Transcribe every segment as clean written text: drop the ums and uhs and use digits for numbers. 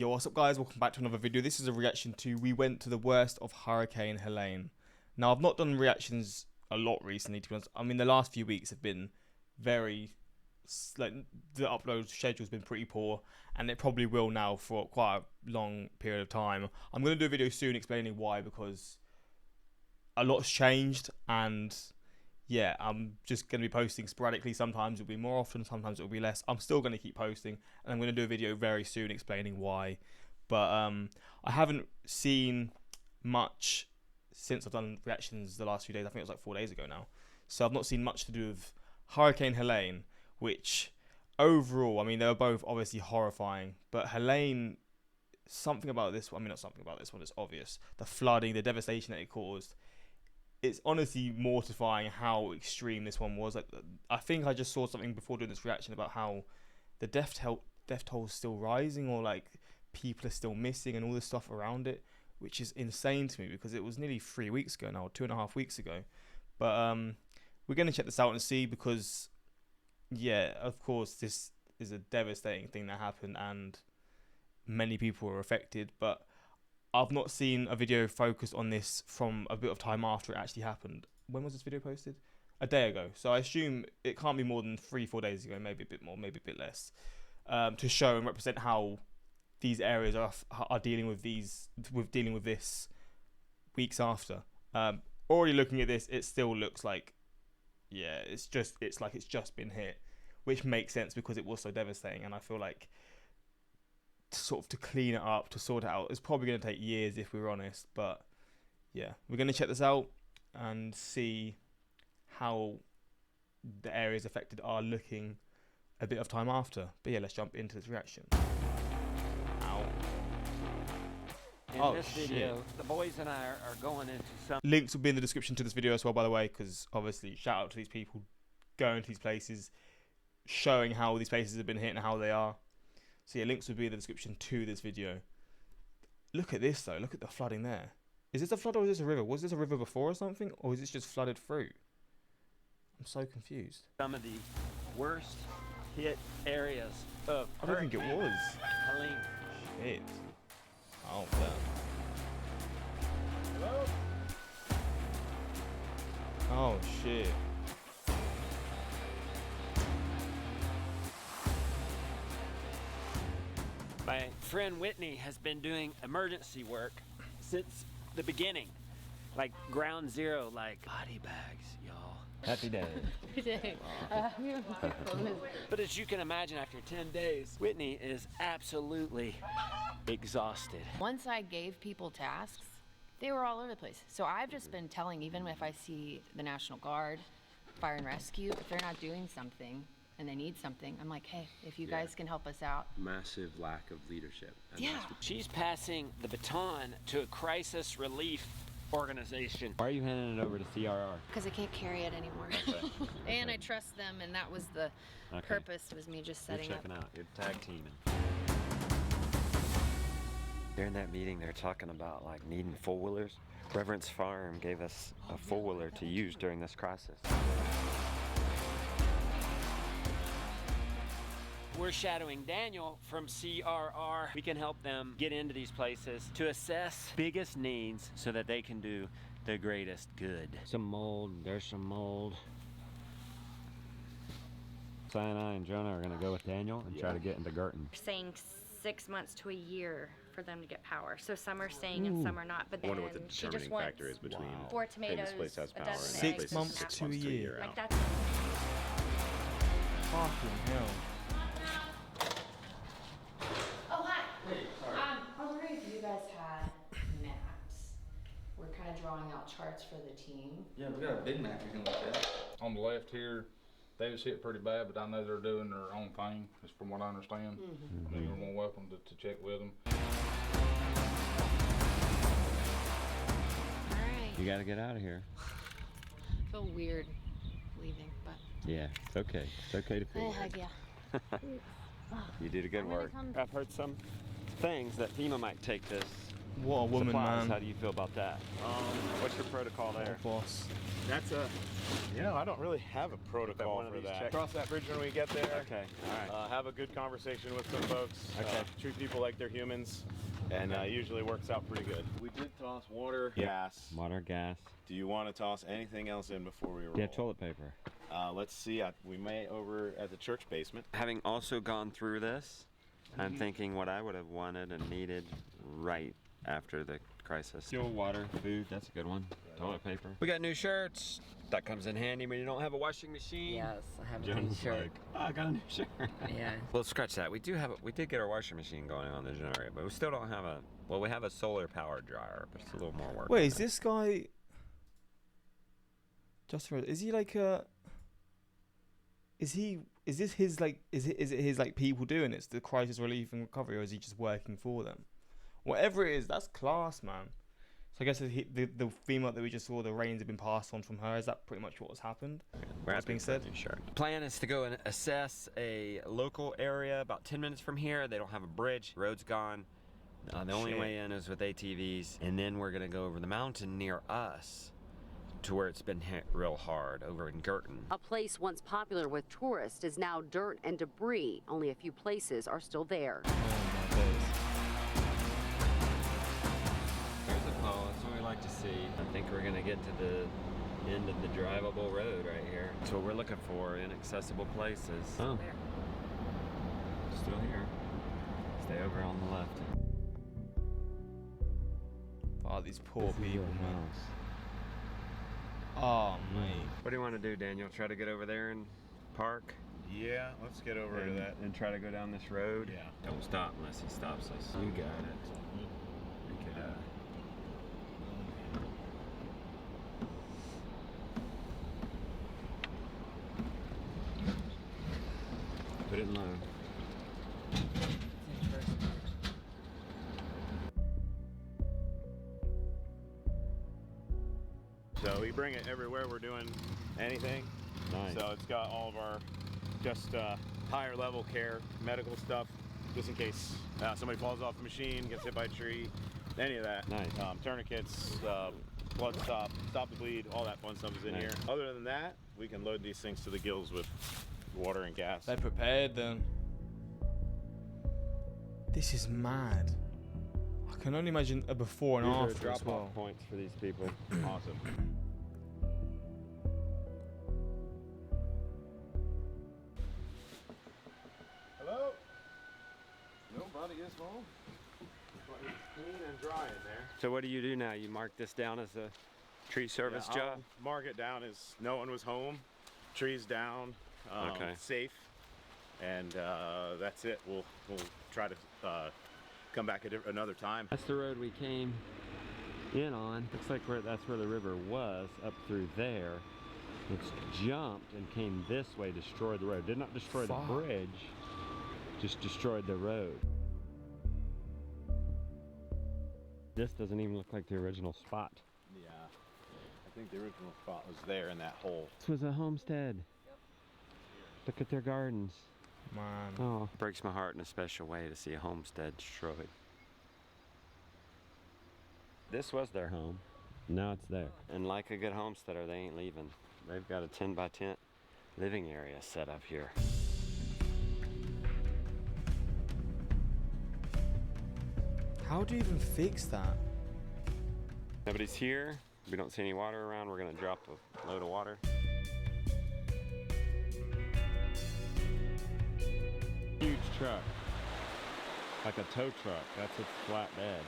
Yo, what's up guys, welcome back to another video. This is a reaction to we went to the worst of Hurricane Helene. Now I've not done reactions a lot recently, to be honest. I mean the last few weeks have been very, like, the upload schedule's been pretty poor, and it probably will now for quite a long period of time. I'm going to do a video soon explaining why, because a lot's changed, and yeah, I'm just going to be posting sporadically. Sometimes it'll be more often, sometimes it'll be less. I'm still going to keep posting, and I'm going to do a video very soon explaining why. But I haven't seen much since I've done reactions the last few days. I think it was like 4 days ago now. So I've not seen much to do with Hurricane Helene, which overall, I mean, they were both obviously horrifying. But Helene, something about this one, I mean, not something about this one, it's obvious. The flooding, the devastation that it caused. It's honestly mortifying how extreme this one was. Like, I think I just saw something before doing this reaction about how the death toll is still rising, or like people are still missing and all this stuff around it, which is insane to me because it was nearly 3 weeks ago now, or 2.5 weeks ago. But we're going to check this out and see, because yeah, of course this is a devastating thing that happened and many people were affected, but I've not seen a video focused on this from a bit of time after it actually happened. When was this video posted? A day ago. So I assume it can't be more than 3-4 days ago, maybe a bit more, maybe a bit less, to show and represent how these areas are dealing with this weeks after. Already looking at this, it still looks like, yeah, it's like it's just been hit, which makes sense because it was so devastating. And I feel like to clean it up, to sort it out, it's probably going to take years if we're honest. But yeah, we're going to check this out and see how the areas affected are looking a bit of time after. But yeah, let's jump into this reaction. Ow. In this video, the boys and I are going into some... Links will be in the description to this video as well, by the way, because obviously shout out to these people going to these places, showing how these places have been hit and how they are. So yeah, links will be in the description to this video. Look at this though, look at the flooding there. Is this a flood or is this a river? Was this a river before or something? Or is this just flooded through? I'm so confused. Some of the worst hit areas of I don't think it was. Helene. Shit. Oh damn. Hello? Oh shit. My friend Whitney has been doing emergency work since the beginning, like ground zero, like body bags, y'all. Happy day. But as you can imagine, after 10 days, Whitney is absolutely exhausted. Once I gave people tasks, they were all over the place. So I've just been telling, even if I see the National Guard, Fire and Rescue, if they're not doing something and they need something, I'm like, hey, if you guys can help us out. Massive lack of leadership. And yeah. She's passing the baton to a crisis relief organization. Why are you handing it over to CRR? Because I can't carry it anymore. Okay. And I trust them, and that was the purpose, was me just setting You're up. checking out. You're tag teaming. During that meeting, they're talking about like needing four-wheelers. Reverence Farm gave us a four-wheeler to use during this crisis. We're shadowing Daniel from CRR. We can help them get into these places to assess biggest needs so that they can do the greatest good. Some mold, there's some mold. Sinai and Jonah are gonna go with Daniel and try to get into Garton. Saying 6 months to a year for them to get power. So some are staying and some are not. But I then wonder what the she just determining wants factor is between 4 hey, tomatoes, this place has a power, dozen and 6 eggs, months and to a apples. year. Like out. that's Fucking hell. Oh, hi. I was wondering if you guys had maps. We're kind of drawing out charts for the team. Yeah, we got a big map you can look at. On the left here, they was hit pretty bad, but I know they're doing their own thing, just from what I understand. I mean, you're more welcome to check with them. All right. You gotta get out of here. I feel weird leaving, but Yeah, it's okay. It's okay to feel heck weird. yeah. You did a good work. I've heard some things that FEMA might take this What a woman, supplies. man. How do you feel about that? What's your protocol there? Boss. That's a, you know, I don't really have a protocol one of for these that. checks. Cross that bridge when we get there. Okay, all right. Have a good conversation with some folks. Okay. Treat people like they're humans, and usually works out pretty good. We did toss water, gas. Water, gas. Do you want to toss anything else in before we roll? Yeah, toilet paper. Let's see. We may over at the church basement. Having also gone through this, I'm thinking what I would have wanted and needed right after the crisis. Fuel, water, food. That's a good one. Toilet paper. We got new shirts. That comes in handy when you don't have a washing machine. Yes, I have a new John's shirt. like, oh, I got a new shirt. Yeah. Well, scratch that. We did get our washing machine going on the generator, but we still don't have we have a solar powered dryer, but it's a little more work. Wait, is this guy? Just for, is he like a? Is this his like? Is it his like people doing it? The crisis relief and recovery, or is he just working for them? Whatever it is, that's class, man. So I guess the female that we just saw, the reins have been passed on from her. Is that pretty much what has happened? What's being said? Sure. The plan is to go and assess a local area about 10 minutes from here. They don't have a bridge. The road's gone. The only way in is with ATVs. And then we're going to go over the mountain near us to where it's been hit real hard, over in Girton. A place once popular with tourists is now dirt and debris. Only a few places are still there. Oh my days. There's a pole. That's what we like to see. I think we're going to get to the end of the drivable road right here. That's what we're looking for, inaccessible places. Oh. Still here. Stay over on the left. Oh, these poor people, man. Oh, mate. What do you want to do, Daniel? Try to get over there and park? Yeah, let's get over to that. And try to go down this road? Yeah. Don't stop unless he stops us. You got it. Okay. Put it in low. So we bring it everywhere we're doing anything. Nice. So it's got all of our just higher level care, medical stuff, just in case somebody falls off the machine, gets hit by a tree, any of that. Nice. Tourniquets, blood stop the bleed, all that fun stuff is in here. Other than that, we can load these things to the gills with water and gas. They're prepared then. This is mad. I can only imagine a before and These are after as drop-off well. points for these people. Awesome. Hello? Nobody is home. It's clean and dry in there. So what do you do now? You mark this down as a tree service Yeah, job? I'll mark it down as no one was home, trees down, Okay. safe, and that's it. We'll try to come back at another time. That's the road we came in on. Looks like that's where the river was, up through there. It's jumped and came this way, destroyed the road. Did not destroy the bridge, just destroyed the road. This doesn't even look like the original spot. Yeah, I think the original spot was there in that hole. This was a homestead. Look at their gardens. Man. Oh, Breaks my heart in a special way to see a homestead destroyed. this was their home. Now it's there. And like a good homesteader, they ain't leaving. They've got a 10 by 10 living area set up here. How do you even fix that? Nobody's here. We don't see any water around. We're gonna drop a load of water. Huge truck. Like a tow truck. That's its flatbed.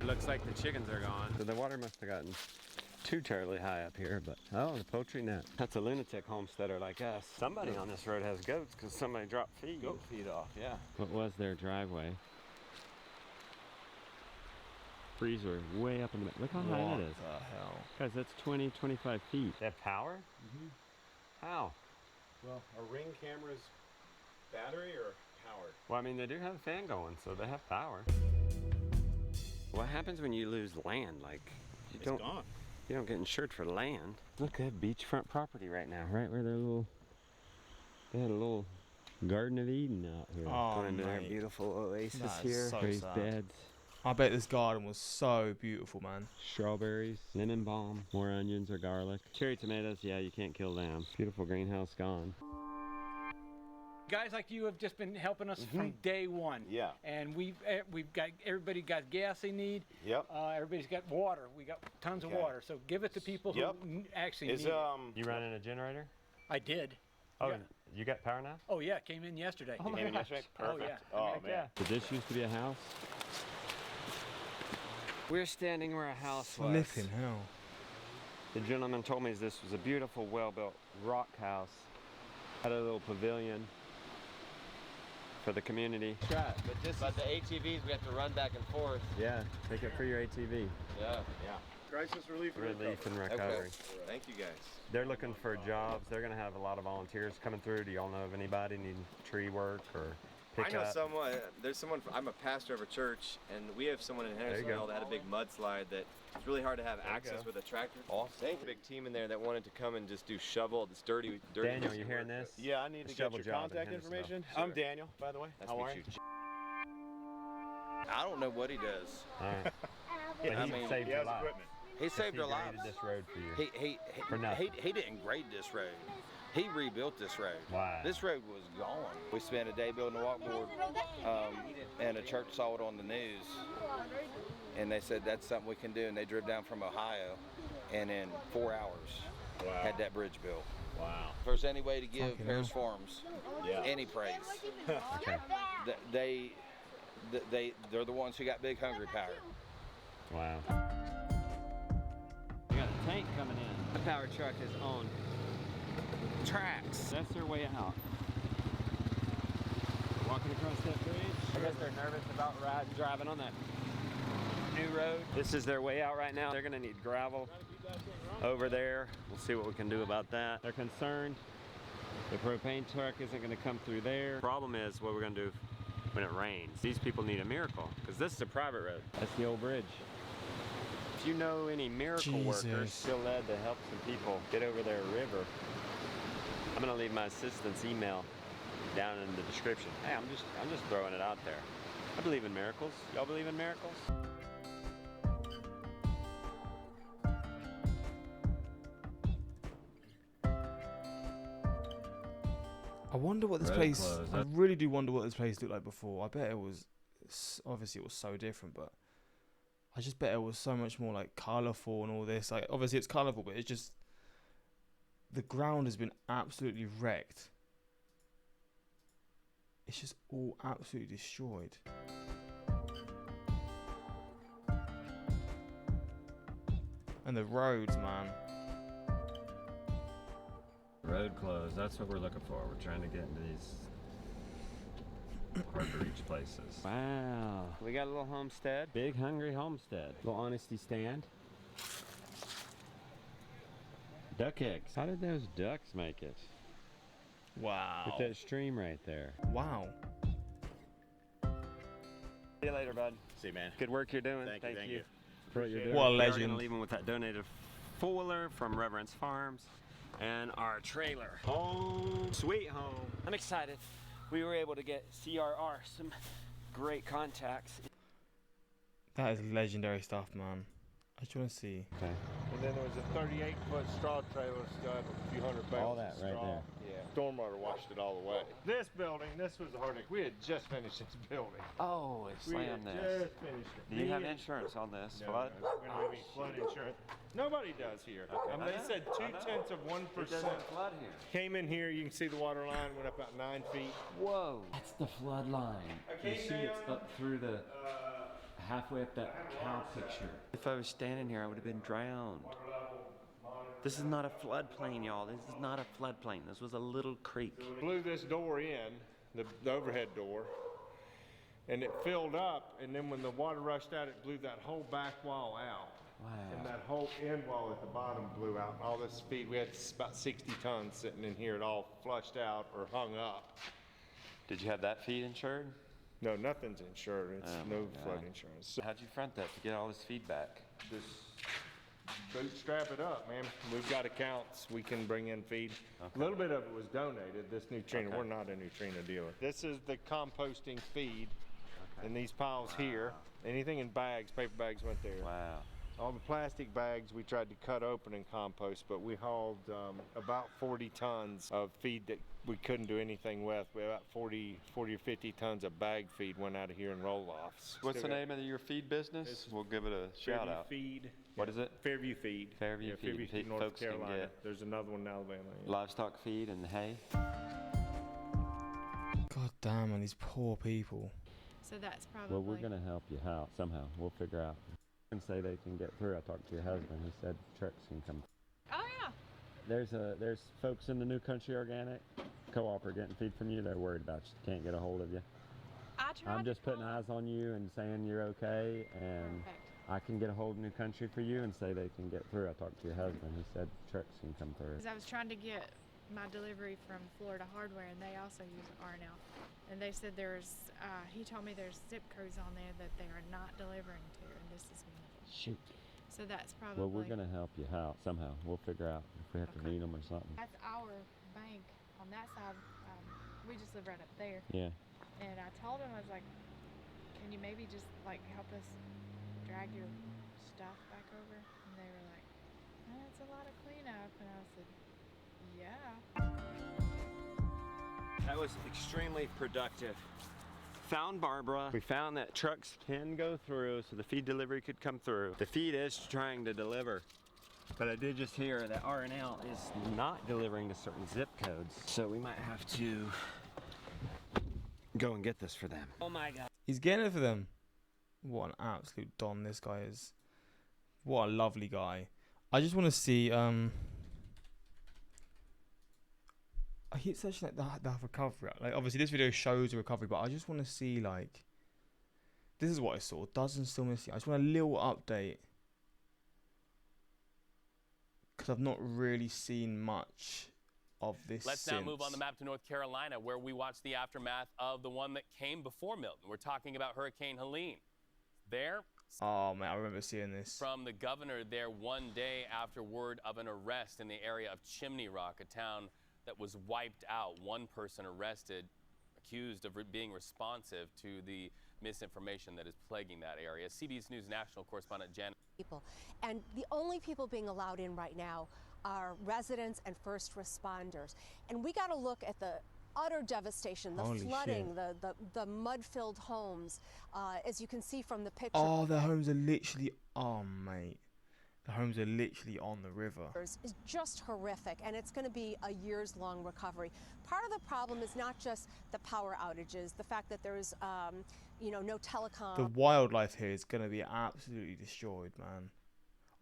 Looks like the chickens are gone. So the water must have gotten too terribly high up here, but oh, the poultry net. That's a lunatic homesteader like us. Somebody on this road has goats because somebody dropped feed. Goat feed off, yeah. What was their driveway? Freezer way up in the back. Look how high that is. What the hell? Guys, that's 20, 25 feet. They have power? Mm-hmm. How? Well, are Ring cameras battery or powered? Well, I mean, they do have a fan going, so they have power. What happens when you lose land? Like, you It's gone. You don't get insured for land. Look, they have beachfront property right now, right where they had a little Garden of Eden out here. Oh, Going into their mate. beautiful oasis That is here. so Raised sad. beds, I bet this garden was so beautiful, man. strawberries, lemon balm, more onions or garlic. Cherry tomatoes, yeah, you can't kill them. Beautiful greenhouse gone. Guys like you have just been helping us from day one. Yeah. And we've got, everybody got gas they need. Yep. Everybody's got water. We got tons of water. So give it to people who actually need it. You running a generator? I did. Oh, Yeah. you got power now? Oh yeah, came in yesterday. Oh, my gosh. Oh yeah. Oh, man. Did this used to be a house? We're standing where a house was. Flipping hell. The gentleman told me this was a beautiful, well-built rock house. Had a little pavilion for the community. But the ATVs, we have to run back and forth. Yeah, take it for your ATV. Yeah. Crisis relief And recovery. Thank you guys. They're looking for jobs. They're going to have a lot of volunteers coming through. Do y'all know of anybody needing tree work or I pick know up? someone. There's someone. I'm a pastor of a church, and we have someone in you go. Hendersonville that had a big mudslide that it's really hard to have access with a tractor. Awesome. Thank you. Big team in there that wanted to come and just do shovel. This dirty. Daniel, you hearing this? Yeah, I need to get Shovel your job in contact Hendersonville. information. Sure. I'm Daniel, by the way. Nice How to are meet you? I don't know what he does. All right. But I he mean, saved He your has life. equipment. He saved He our lives. graded this road for you. For He nothing. he didn't grade this road. He rebuilt this road. Wow. This road was gone. We spent a day building a walkboard, and a church saw it on the news, and they said that's something we can do. And they drove down from Ohio, and in 4 hours had that bridge built. Wow. If there's any way to give Fucking Harris hell. Farms Yeah. any praise, they're the ones who got big hungry power. Wow. We got a tank coming in. The power truck is on tracks. That's their way out. Walking across that bridge. I guess they're nervous about driving on that new road. This is their way out right now. They're gonna need gravel over there. We'll see what we can do about that. They're concerned the propane truck isn't gonna come through there. Problem is what we're gonna do when it rains. These people need a miracle because this is a private road. That's the old bridge. If you know any miracle workers, Jesus. feel led to help some people get over their river, I'm gonna leave my assistant's email down in the description. Hey, I'm just throwing it out there. I believe in miracles. Y'all believe in miracles? I wonder what this Road place. closed. I really do wonder what this place looked like before. I bet it was. Obviously, it was so different, but I just bet it was so much more like colourful and all this. Like, obviously, it's colourful, but it's just the ground has been absolutely wrecked. It's just all absolutely destroyed. And the roads, man. Road closed. That's what we're looking for. We're trying to get into these hard to reach places. Wow. We got a little homestead. Big hungry homestead. Little honesty stand. Duck eggs. How did those ducks make it? Wow. With that stream right there. Wow. See you later, bud. See you, man. Good work you're doing. Thank you. For what you're doing. What a We're legend. gonna leave them with that donated foiler from Reverence Farms and our trailer. Home, sweet home. I'm excited. We were able to get CRR some great contacts. That is legendary stuff, man. I just want to see. Okay. And then there was a 38-foot straw trailer stud with a few hundred bales All of that right straw. there. Yeah. Stormwater washed it all the way. This building, this was a hard. We had just finished this building. Oh, We had just finished it. Do you have Me and- insurance on this? No, Flood? no, we don't have any flood insurance. Nobody does here. They said 0.2% flood here. came in here. You can see the water line went up about 9 feet. Whoa. That's the flood line. You see it's up through the halfway up that cow picture. If I was standing here, I would have been drowned. This is not a floodplain, y'all. This is not a floodplain. This was a little creek. Blew this door in, the overhead door, and it filled up. And then when the water rushed out, it blew that whole back wall out. Wow. And that whole end wall at the bottom blew out. And all this feed, we had about 60 tons sitting in here. It all flushed out or hung up. Did you have that feed insured? No, nothing's insured. It's Oh, no my flood God. insurance. How'd you front that to get all this feedback? This bootstrap it up, man. We've got accounts. We can bring in feed. A little bit of it was donated. This Neutrino, we're not a Neutrino dealer. This is the composting feed in these piles here. Anything in bags, paper bags went there. Wow. All the plastic bags we tried to cut open and compost, but we hauled about 40 tons of feed that we couldn't do anything with. We had about 40 or 50 tons of bag feed went out of here in roll-offs. What's the name of your feed business? We'll give it a shout out. Feed. What is it? Fairview Feed. Fairview Feed. Fairview Feed, North Folks can Carolina. get There's another one in Alabama. livestock feed and hay. God damn, and these poor people. So that's probably. Well, we're gonna help you out somehow. We'll figure out. And say they can get through. I talked to your husband. He said trucks can come. Oh yeah. There's folks in the New Country Organic Co-op are getting feed from you. They're worried about you. Can't get a hold of you. I'm just putting eyes on you and saying you're okay, and I can get a hold of New Country for you and say they can get through. I talked to your husband. He said trucks can come through. Because I was trying to get my delivery from Florida Hardware, and they also use RNL. And they said he told me there's zip codes on there that they are not delivering to, and this is one of them. Shoot. So that's probably. Well, we're gonna help you out somehow. We'll figure out if we have to meet them or something. That's our bank on that side. We just live right up there. Yeah. And I told him, I was like, can you maybe just like help us drag your stuff back over? And they were like, oh, that's a lot of cleanup. And I said, yeah. That was extremely productive. Found Barbara. We found that trucks can go through, so the feed delivery could come through. The feed is trying to deliver, but I did just hear that RNL is not delivering to certain zip codes, so we might have to go and get this for them. Oh my God. He's getting it for them. What an absolute don this guy is. What a lovely guy. I just want to see I keep searching like the recovery. Like obviously this video shows the recovery, but I just want to see like this is what I saw. Doesn't still missing. I just want a little update because I've not really seen much of this. Let's now move on the map to North Carolina, where we watched the aftermath of the one that came before Milton. We're talking about Hurricane Helene. There. Oh man, I remember seeing this. From the governor there one day after word of an arrest in the area of Chimney Rock, a town that was wiped out. One person arrested, accused of being responsive to the misinformation that is plaguing that area. CBS News national correspondent Janet. People. And the only people being allowed in right now are residents and first responders. And we got to look at the utter devastation, the Holy flooding, shit. the mud-filled homes, as you can see from the picture. Oh, the homes are literally, oh mate. The homes are literally on the river. Is just horrific, and it's going to be a years-long recovery. Part of the problem is not just the power outages, the fact that there's, no telecom. The wildlife here is going to be absolutely destroyed, man.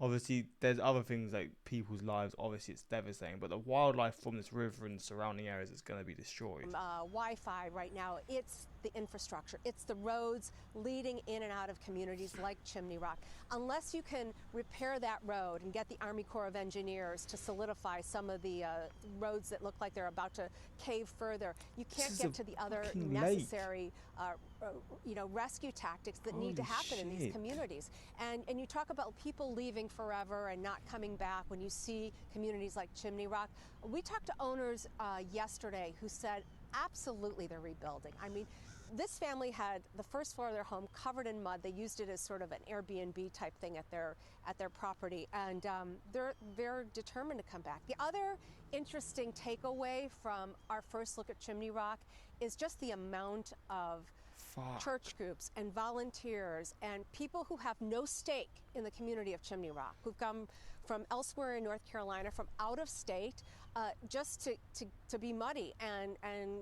Obviously, there's other things like people's lives. Obviously, it's devastating, but the wildlife from this river and surrounding areas is going to be destroyed. Wi-Fi right now, it's the infrastructure. It's the roads leading in and out of communities like Chimney Rock. Unless you can repair that road and get the Army Corps of Engineers to solidify some of the roads that look like they're about to cave further, you can't get to the other necessary rescue tactics that need to happen in these communities. And you talk about people leaving forever and not coming back when you see communities like Chimney Rock. We talked to owners yesterday who said absolutely they're rebuilding. I mean, this family had the first floor of their home covered in mud. They used it as sort of an Airbnb type thing at their property, and they're determined to come back. The other interesting takeaway from our first look at Chimney Rock is just the amount of church groups and volunteers and people who have no stake in the community of Chimney Rock, who've come from elsewhere in North Carolina, from out of state, just to be muddy and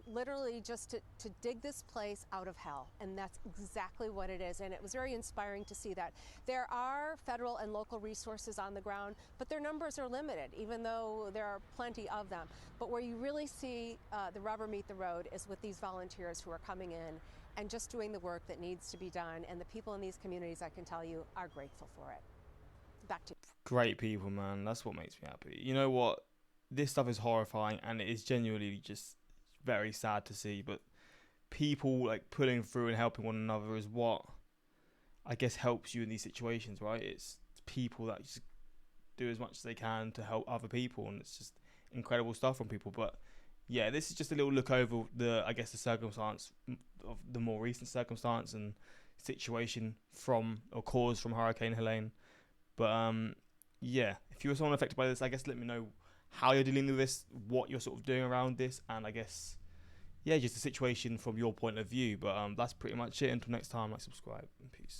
literally just to dig this place out of hell. And that's exactly what it is. And it was very inspiring to see that. There are federal and local resources on the ground, but their numbers are limited, even though there are plenty of them. But where you really see the rubber meet the road is with these volunteers who are coming in and just doing the work that needs to be done. And the people in these communities, I can tell you, are grateful for it. Back to you. Great people, man. That's what makes me happy. You know what? This stuff is horrifying, and it is genuinely just very sad to see. But people like pulling through and helping one another is what I guess helps you in these situations, right? It's people that just do as much as they can to help other people, and it's just incredible stuff from people. But yeah, this is just a little look over the, I guess, the circumstance of the more recent circumstance and situation from, or cause from, Hurricane Helene. But yeah, if you're someone affected by this, I guess let me know how you're dealing with this, what you're sort of doing around this, and I guess, yeah, just the situation from your point of view. But that's pretty much it. Until next time, like, subscribe, and peace.